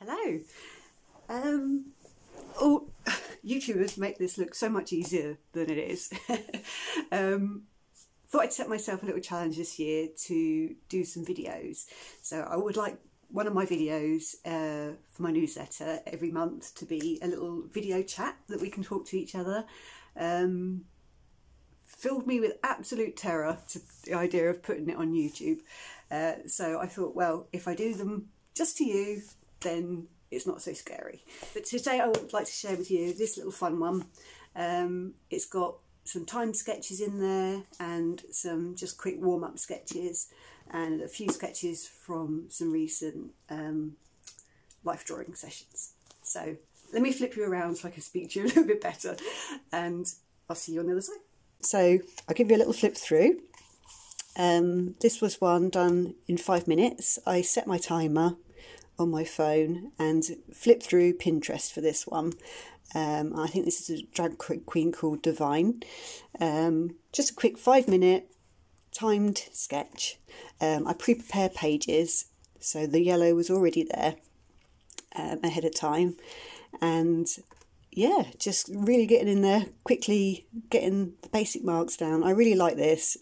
Hello. Oh, YouTubers make this look so much easier than it is. Thought I'd set myself a little challenge this year to do some videos. So I would like one of my videos for my newsletter every month to be a little video chat that we can talk to each other. Filled me with absolute terror to the idea of putting it on YouTube. So I thought, well, if I do them just to you, then it's not so scary. But today I would like to share with you this little fun one. It's got some timed sketches in there and some just quick warm-up sketches and a few sketches from some recent life drawing sessions. So let me flip you around so I can speak to you a little bit better, and I'll see you on the other side. So I'll give you a little flip through. This was one done in 5 minutes. I set my timer on my phone and flipped through Pinterest for this one. I think this is a drag queen called Divine. Just a quick 5-minute timed sketch. I pre-prepare pages, so the yellow was already there ahead of time, and yeah, just really getting in there quickly, getting the basic marks down. I really like this.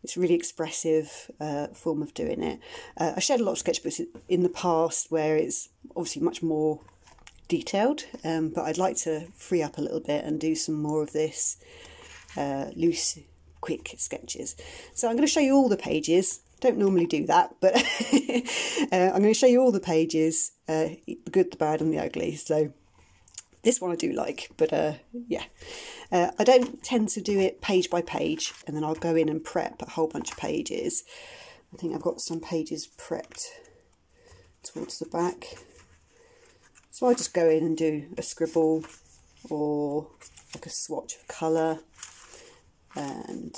It's a really expressive form of doing it. I shared a lot of sketchbooks in the past where it's obviously much more detailed, but I'd like to free up a little bit and do some more of this loose, quick sketches. So I'm going to show you all the pages. Don't normally do that, but I'm going to show you all the pages, the good, the bad and the ugly. So this one I do like, but yeah. I don't tend to do it page by page and then I'll go in and prep a whole bunch of pages. I think I've got some pages prepped towards the back. So I just go in and do a scribble or like a swatch of colour, and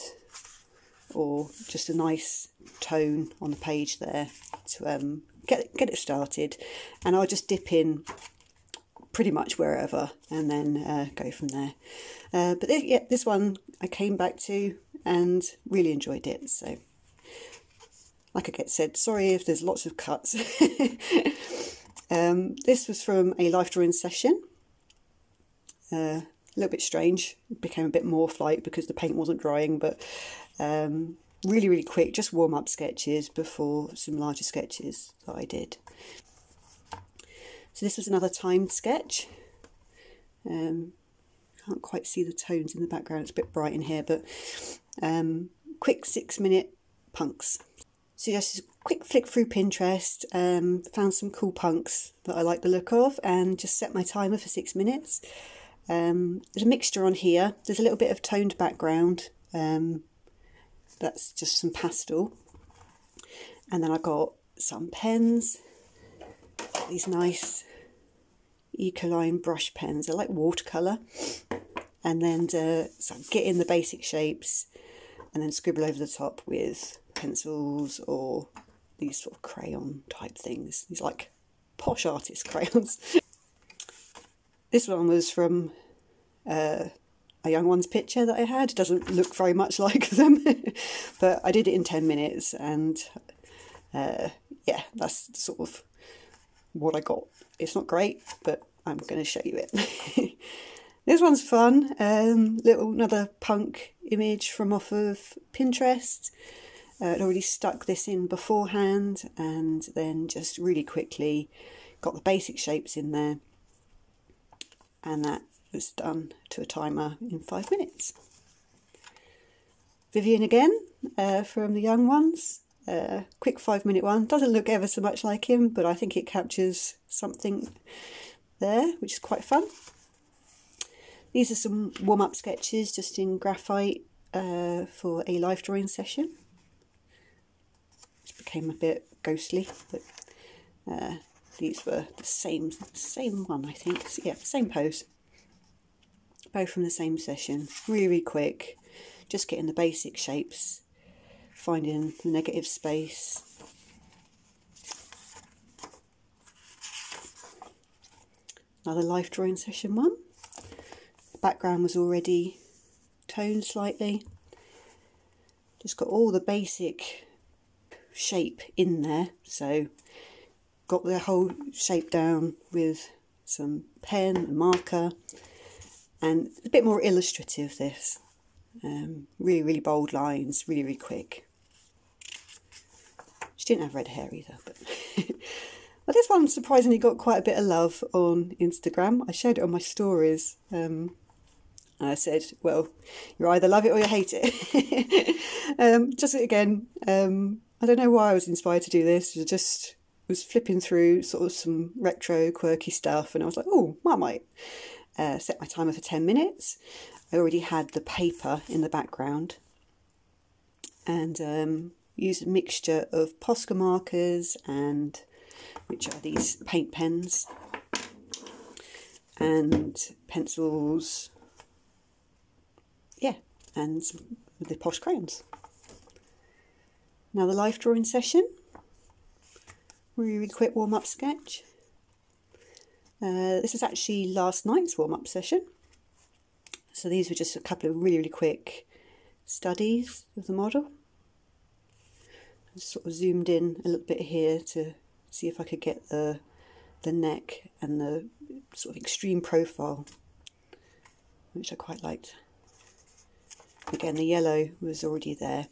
or just a nice tone on the page there to get it started, and I'll just dip in pretty much wherever and then go from there. But yeah, this one I came back to and really enjoyed it. So like I said, sorry if there's lots of cuts. This was from a life drawing session. A little bit strange, it became a bit morph-like because the paint wasn't drying, but really quick, just warm-up sketches before some larger sketches that I did. So this was another timed sketch. Can't quite see the tones in the background, it's a bit bright in here, but quick 6-minute punks. So just a quick flick through Pinterest, found some cool punks that I like the look of and just set my timer for 6 minutes. There's a mixture on here. There's a little bit of toned background. That's just some pastel. And then I got some pens. These nice Ecoline brush pens. They're like watercolour. And then so get in the basic shapes and then scribble over the top with pencils or these sort of crayon type things. These like posh artist crayons. This one was from a young one's picture that I had. It doesn't look very much like them, but I did it in 10 minutes and yeah, that's sort of what I got. It's not great, but I'm going to show you it. This one's fun. Another punk image from off of Pinterest. I'd already stuck this in beforehand and then just really quickly got the basic shapes in there, and that was done to a timer in 5 minutes. Vivian again, from the young ones. Quick 5-minute one. Doesn't look ever so much like him, but I think it captures something there, which is quite fun. These are some warm-up sketches just in graphite for a life drawing session. It became a bit ghostly, but these were the same one, I think. So, yeah, same pose. Both from the same session. Really quick, just getting the basic shapes, finding the negative space. Another life drawing session one. The background was already toned slightly. Just got all the basic shape in there, so got the whole shape down with some pen and marker, and a bit more illustrative this. Really, really bold lines, really, really quick. She didn't have red hair either, but well, this one surprisingly got quite a bit of love on Instagram. I shared it on my stories. I said, well, you either love it or you hate it. Just again, I don't know why I was inspired to do this. I just was flipping through sort of some retro quirky stuff, and I was like, oh, I might set my timer for 10 minutes. I already had the paper in the background, and used a mixture of Posca markers, and which are these paint pens, and pencils, yeah, and the Posh crayons. Now the life drawing session, really, really quick warm-up sketch. This is actually last night's warm-up session. So these were just a couple of really, really quick studies of the model. I sort of zoomed in a little bit here to see if I could get the neck and the sort of extreme profile, which I quite liked. Again, the yellow was already there.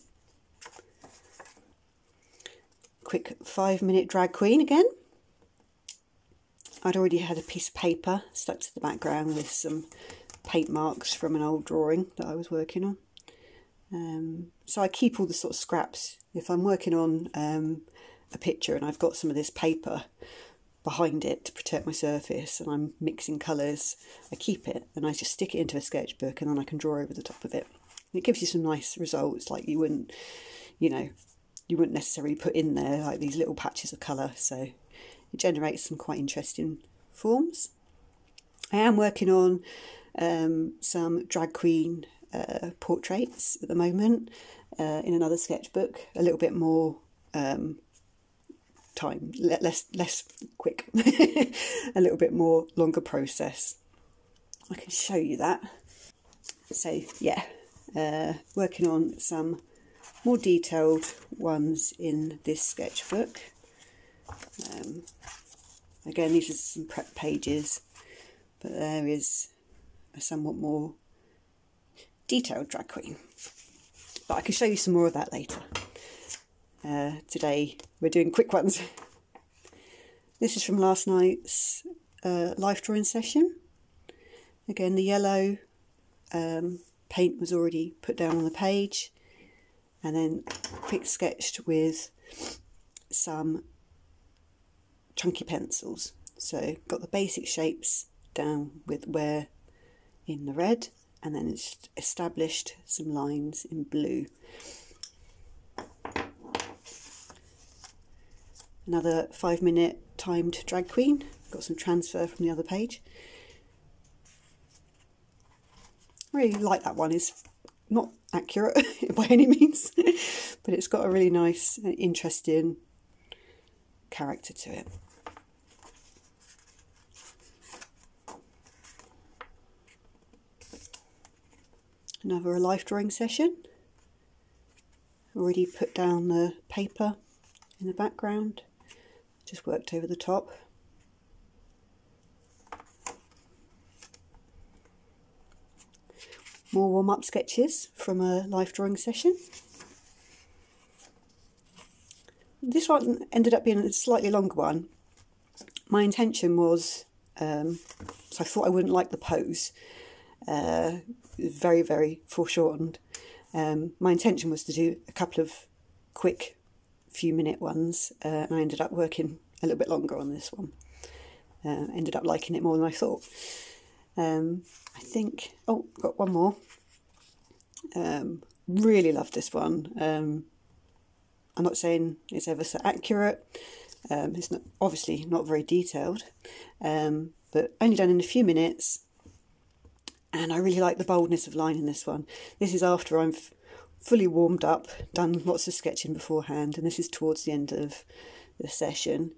Quick 5-minute drag queen again. I'd already had a piece of paper stuck to the background with some paint marks from an old drawing that I was working on. So I keep all the sort of scraps. If I'm working on a picture and I've got some of this paper behind it to protect my surface and I'm mixing colours, I keep it and I just stick it into a sketchbook, and then I can draw over the top of it. And it gives you some nice results, like you wouldn't, you know, you wouldn't necessarily put in there like these little patches of colour. So it generates some quite interesting forms. I am working on some drag queen portraits at the moment in another sketchbook, a little bit more time, less quick, a little bit more longer process. I can show you that. So yeah, working on some more detailed ones in this sketchbook. Again, these are some prep pages, but there is a somewhat more detailed drag queen. But I can show you some more of that later. Today we're doing quick ones. This is from last night's life drawing session. Again, the yellow paint was already put down on the page, and then quick sketched with some chunky pencils. So got the basic shapes down with where in the red, and then it's established some lines in blue. Another 5-minute timed drag queen. Got some transfer from the other page. I really like that one. It's not accurate by any means, but it's got a really nice, interesting character to it. Another life drawing session. Already put down the paper in the background, just worked over the top. More warm-up sketches from a life drawing session. This one ended up being a slightly longer one. My intention was, so I thought I wouldn't like the pose, very, very foreshortened. My intention was to do a couple of quick few-minute ones, and I ended up working a little bit longer on this one. Ended up liking it more than I thought. I think, oh, got one more. Really love this one. I'm not saying it's ever so accurate. It's not, obviously not very detailed, but only done in a few minutes. And I really like the boldness of line in this one. This is after I'm fully warmed up, done lots of sketching beforehand, and this is towards the end of the session.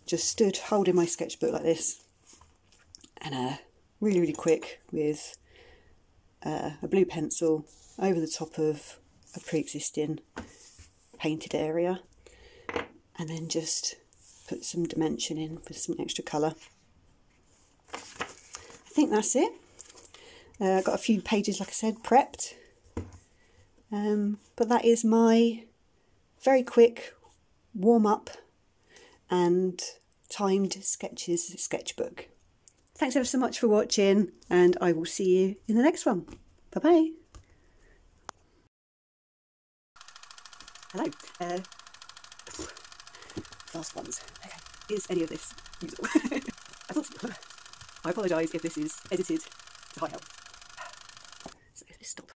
Just stood holding my sketchbook like this, and really, really quick with a blue pencil over the top of a pre-existing painted area, and then just put some dimension in with some extra colour. I think that's it. I've got a few pages, like I said, prepped. But that is my very quick warm-up and timed sketches sketchbook. Thanks ever so much for watching, and I will see you in the next one. Bye-bye. Hello. Last ones. Okay. Is any of this usable? I thought so. I apologise if this is edited to high help. So if this stop.